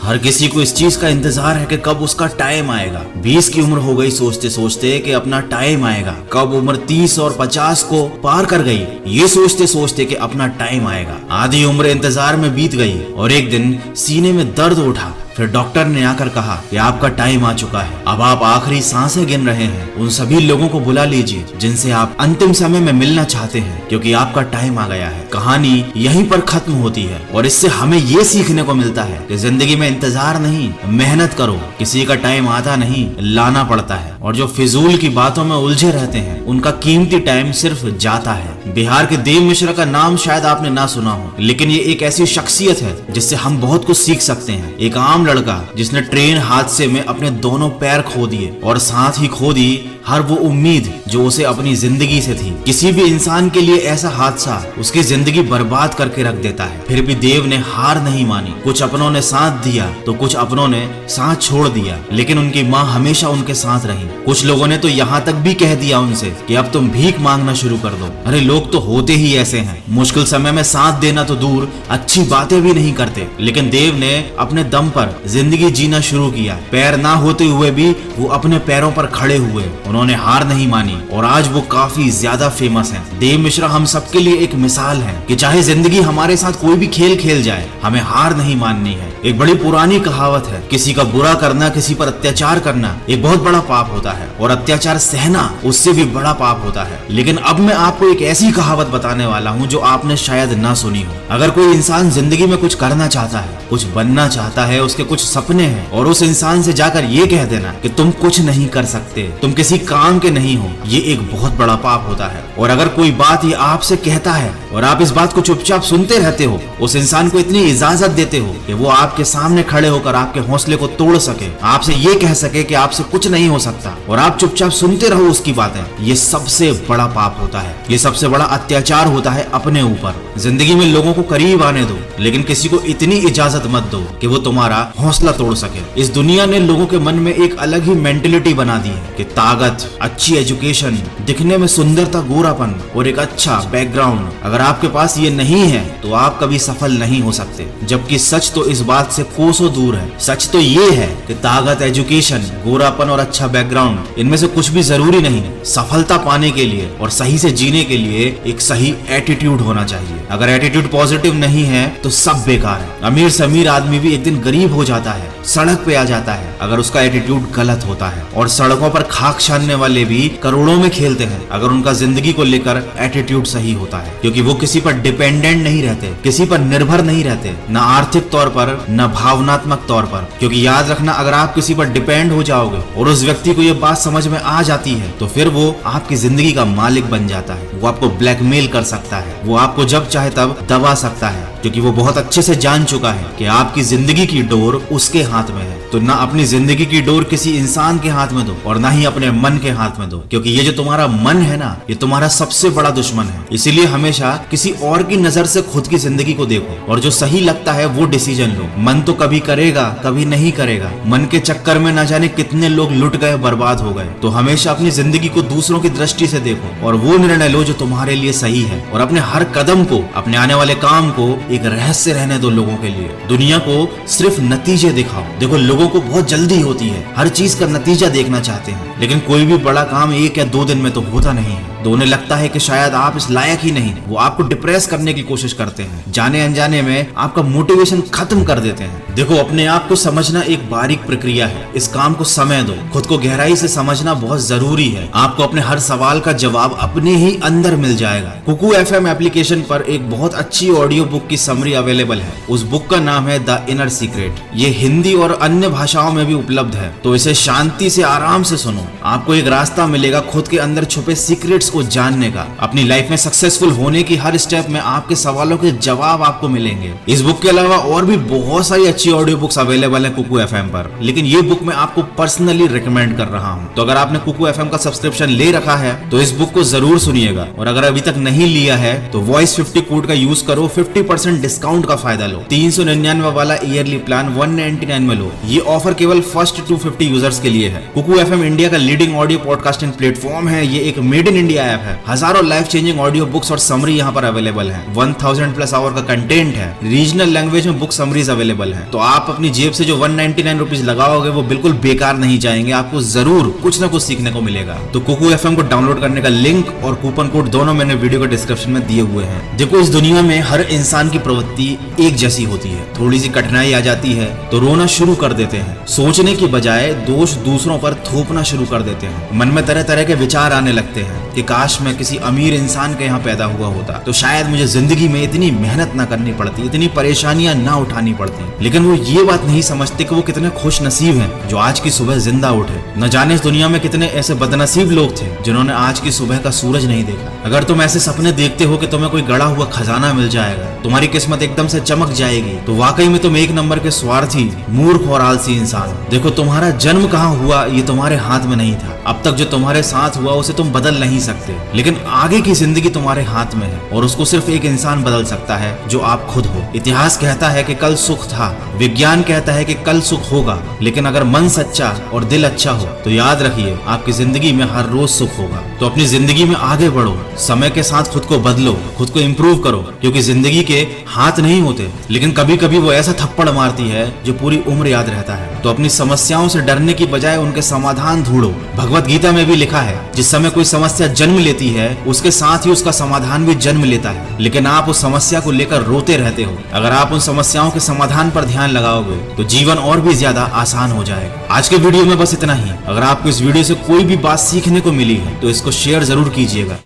हर किसी को इस चीज का इंतजार है कि कब उसका टाइम आएगा। 20 की उम्र हो गई सोचते सोचते कि अपना टाइम आएगा। कब उम्र 30 और 50 को पार कर गई ये सोचते सोचते कि अपना टाइम आएगा। आधी उम्र इंतजार में बीत गई और एक दिन सीने में दर्द उठा। फिर डॉक्टर ने आकर कहा कि आपका टाइम आ चुका है, अब आप आखिरी सांसें गिन रहे हैं। उन सभी लोगों को बुला लीजिए जिनसे आप अंतिम समय में मिलना चाहते हैं, क्योंकि आपका टाइम आ गया है। कहानी यहीं पर खत्म होती है और इससे हमें ये सीखने को मिलता है कि जिंदगी में इंतजार नहीं, मेहनत करो। किसी का टाइम आता नहीं, लाना पड़ता है। और जो फिजूल की बातों में उलझे रहते हैं उनका कीमती टाइम सिर्फ जाता है। बिहार के देव मिश्रा का नाम शायद आपने ना सुना हो, लेकिन ये एक ऐसी शख्सियत है जिससे हम बहुत कुछ सीख सकते हैं। एक आम लड़का जिसने ट्रेन हादसे में अपने दोनों पैर खो दिए और साथ ही खो दी हर वो उम्मीद जो उसे अपनी जिंदगी से थी। किसी भी इंसान के लिए ऐसा हादसा उसकी जिंदगी बर्बाद करके रख देता है। फिर भी देव ने हार नहीं मानी। कुछ अपनों ने साथ दिया तो कुछ अपनों ने साथ छोड़ दिया, लेकिन उनकी माँ हमेशा उनके साथ रही। कुछ लोगों ने तो यहाँ तक भी कह दिया उनसे कि अब तुम भीख मांगना शुरू कर दो। अरे लोग तो होते ही ऐसे हैं, मुश्किल समय में साथ देना तो दूर अच्छी बातें भी नहीं करते। लेकिन देव ने अपने दम पर जिंदगी जीना शुरू किया। पैर ना होते हुए भी वो अपने पैरों पर खड़े हुए। उन्होंने हार नहीं मानी और आज वो काफी ज्यादा फेमस हैं। देव मिश्रा हम सबके लिए एक मिसाल है कि चाहे जिंदगी हमारे साथ कोई भी खेल खेल जाए, हमें हार नहीं माननी है। एक बड़ी पुरानी कहावत है, किसी का बुरा करना, किसी पर अत्याचार करना एक बहुत बड़ा पाप होता है और अत्याचार सहना उससे भी बड़ा पाप होता है। लेकिन अब मैं आपको एक ऐसी कहावत बताने वाला हूँ जो आपने शायद ना सुनी हो। अगर कोई इंसान जिंदगी में कुछ करना चाहता है, कुछ बनना चाहता है, उसके कुछ सपने हैं, और उस इंसान से जाकर ये कह देना कि तुम कुछ नहीं कर सकते, तुम किसी काम के नहीं हो, ये एक बहुत बड़ा पाप होता है। और अगर कोई बात ये आपसे कहता है और आप इस बात को चुपचाप सुनते रहते हो, उस इंसान को इतनी इजाजत देते हो कि वो आपके सामने खड़े होकर आपके हौसले को तोड़ सके, आपसे ये कह सके कि आपसे कुछ नहीं हो सकता, और आप चुपचाप सुनते रहो उसकी बातें, ये सबसे बड़ा पाप होता है। ये सबसे बड़ा अत्याचार होता है अपने ऊपर। जिंदगी में लोगों को करीब आने दो, लेकिन किसी को इतनी इजाजत मत दो कि वो तुम्हारा हौसला तोड़ सके। इस दुनिया ने लोगों के मन में एक अलग ही मेंटेलिटी बना दी है कि ताकत, अच्छी एजुकेशन, दिखने में सुंदरता, गोरापन और एक अच्छा बैकग्राउंड, अगर आपके पास ये नहीं है तो आप कभी सफल नहीं हो सकते। जबकि सच तो इस बात से कोसों दूर है। सच तो ये है कि ताकत, एजुकेशन, गोरापन और अच्छा बैकग्राउंड, इनमें से कुछ भी जरूरी नहीं। सफलता पाने के लिए और सही से जीने के लिए एक सही एटीट्यूड होना चाहिए। अगर एटीट्यूड पॉजिटिव नहीं है तो सब बेकार है। अमीर से अमीर आदमी भी एक दिन गरीब हो जाता है, सड़क पे आ जाता है, अगर उसका एटीट्यूड गलत होता है। और सड़कों पर खाक छानने वाले भी करोड़ों में खेलते हैं अगर उनका जिंदगी को लेकर एटीट्यूड सही होता है, क्योंकि वो किसी पर डिपेंडेंट नहीं रहते, किसी पर निर्भर नहीं रहते, न आर्थिक तौर पर न भावनात्मक तौर पर। क्योंकि याद रखना, अगर आप किसी पर डिपेंड हो जाओगे और उस व्यक्ति को ये बात समझ में आ जाती है तो फिर वो आपकी जिंदगी का मालिक बन जाता है। वो आपको ब्लैकमेल कर सकता है, वो आपको जब चाहे तब दबा सकता है, क्योंकि वो बहुत अच्छे से जान चुका है कि आपकी जिंदगी की डोर उसके हाथ में है। तो ना अपनी जिंदगी की डोर किसी इंसान के हाथ में दो और ना ही अपने मन के हाथ में दो, क्योंकि ये जो तुम्हारा मन है ना, ये तुम्हारा सबसे बड़ा दुश्मन है। इसीलिए हमेशा किसी और की नजर से खुद की जिंदगी को देखो और जो सही लगता है वो डिसीजन लो। मन तो कभी करेगा, कभी नहीं करेगा। मन के चक्कर में ना जाने कितने लोग लुट गए, बर्बाद हो गए। तो हमेशा अपनी जिंदगी को दूसरों की दृष्टि से देखो और वो निर्णय लो जो तुम्हारे लिए सही है। और अपने हर कदम को, अपने आने वाले काम को एक रहस्य रहने दो लोगों के लिए। दुनिया को सिर्फ नतीजे दिखाओ। देखो, लोगों को बहुत जल्दी होती है, हर चीज का नतीजा देखना चाहते हैं, लेकिन कोई भी बड़ा काम 1 या 2 दिन में तो होता नहीं है। तो उन्हें लगता है कि शायद आप इस लायक ही नहीं। वो आपको डिप्रेस करने की कोशिश करते हैं, जाने अनजाने में आपका मोटिवेशन खत्म कर देते हैं। देखो, अपने आप को समझना एक बारीक प्रक्रिया है। इस काम को समय दो, खुद को गहराई से समझना बहुत जरूरी है। आपको अपने हर सवाल का जवाब अपने ही अंदर मिल जाएगा। कुकू FM एप्लीकेशन पर एक बहुत अच्छी ऑडियो बुक की समरी अवेलेबल है। उस बुक का नाम है द इनर सीक्रेट। ये हिंदी और अन्य भाषाओं में भी उपलब्ध है, तो इसे शांति से, आराम से सुनो। आपको एक रास्ता मिलेगा खुद के अंदर छुपे सीक्रेट्स को जानने का। अपनी लाइफ में सक्सेसफुल होने की हर स्टेप में आपके सवालों के जवाब आपको मिलेंगे। इस बुक के अलावा और भी बहुत सारी अच्छी ऑडियो बुक्स अवेलेबल है कुकू FM पर, लेकिन ये बुक मैं आपको पर्सनली रिकमेंड कर रहा हूँ। तो अगर आपने कुकू FM का सब्सक्रिप्शन ले रखा है तो इस बुक को जरूर सुनिएगा, और अगर अभी तक नहीं लिया है तो वॉइस 50 कोड का यूज करो, 50% डिस्काउंट का फायदा लो। 399 वाला ईयरली प्लान 199 में लो। ये ये ऑफर केवल फर्स्ट 250 यूजर्स के लिए है। कुकू एफएम इंडिया का लीडिंग ऑडियो पॉडकास्टिंग प्लेटफॉर्म है। ये एक मेड इन इंडिया ऐप है। हजारों लाइफ चेंजिंग ऑडियो बुक्स और समरी यहाँ पर अवेलेबल है। 1000 प्लस आवर का कंटेंट है। रीजनल लैंग्वेज में बुक समरीज अवेलेबल है। तो आप अपनी जेब से जो 199 रुपीज लगाओगे वो बिल्कुल बेकार नहीं जाएंगे। आपको जरूर कुछ ना कुछ सीखने को मिलेगा। तो कुकू एफएम को डाउनलोड करने का लिंक और कूपन कोड दोनों मैंने वीडियो के डिस्क्रिप्शन में दिए हुए हैं। देखो, इस दुनिया में हर इंसान की प्रवृत्ति एक जैसी होती है। थोड़ी सी कठिनाई आ जाती है तो रोना शुरू कर देते हैं। सोचने की बजाय दोष दूसरों पर थोपना शुरू कर देते हैं। मन में तरह तरह के विचार आने लगते हैं कि काश मैं किसी अमीर इंसान के यहाँ पैदा हुआ होता तो शायद मुझे जिंदगी में इतनी मेहनत ना करनी पड़ती, इतनी परेशानियां ना उठानी पड़ती। लेकिन वो ये बात नहीं समझते कि वो कितने खुश नसीब हैं जो आज की सुबह जिंदा उठे। न जाने इस दुनिया में कितने ऐसे बदनसीब लोग थे जिन्होंने आज की सुबह का सूरज नहीं देखा। अगर तुम ऐसे सपने देखते हो कि तुम्हें कोई गड़ा हुआ खजाना मिल जाएगा, तुम्हारी किस्मत एकदम से चमक जाएगी, तो वाकई में तुम एक नंबर के स्वार्थी, मूर्ख और आलसी इंसान हो। देखो, तुम्हारा जन्म कहाँ हुआ ये तुम्हारे हाथ में नहीं था। अब तक जो तुम्हारे साथ हुआ उसे तुम बदल नहीं सकते, लेकिन आगे की जिंदगी तुम्हारे हाथ में है और उसको सिर्फ एक इंसान बदल सकता है जो आप खुद हो। इतिहास कहता है कि कल सुख था, विज्ञान कहता है कि कल सुख होगा, लेकिन अगर मन सच्चा और दिल अच्छा हो तो याद रखिए आपकी जिंदगी में हर रोज सुख होगा। तो अपनी जिंदगी में आगे बढ़ो, समय के साथ खुद को बदलो, खुद को इम्प्रूव करो, क्योंकि जिंदगी के हाथ नहीं होते, लेकिन कभी कभी वो ऐसा थप्पड़ मारती है जो पूरी उम्र याद रहता है। तो अपनी समस्याओं से डरने की बजाय उनके समाधान ढूंढो। भगवत गीता में भी लिखा है, जिस समय कोई समस्या जन्म लेती है उसके साथ ही उसका समाधान भी जन्म लेता है, लेकिन आप उस समस्या को लेकर रोते रहते हो। अगर आप उन समस्याओं के समाधान पर ध्यान लगाओगे तो जीवन और भी ज्यादा आसान हो जाएगा। आज के वीडियो में बस इतना ही। अगर आपको इस वीडियो से कोई भी बात सीखने को मिली है तो इसको शेयर जरूर कीजिएगा।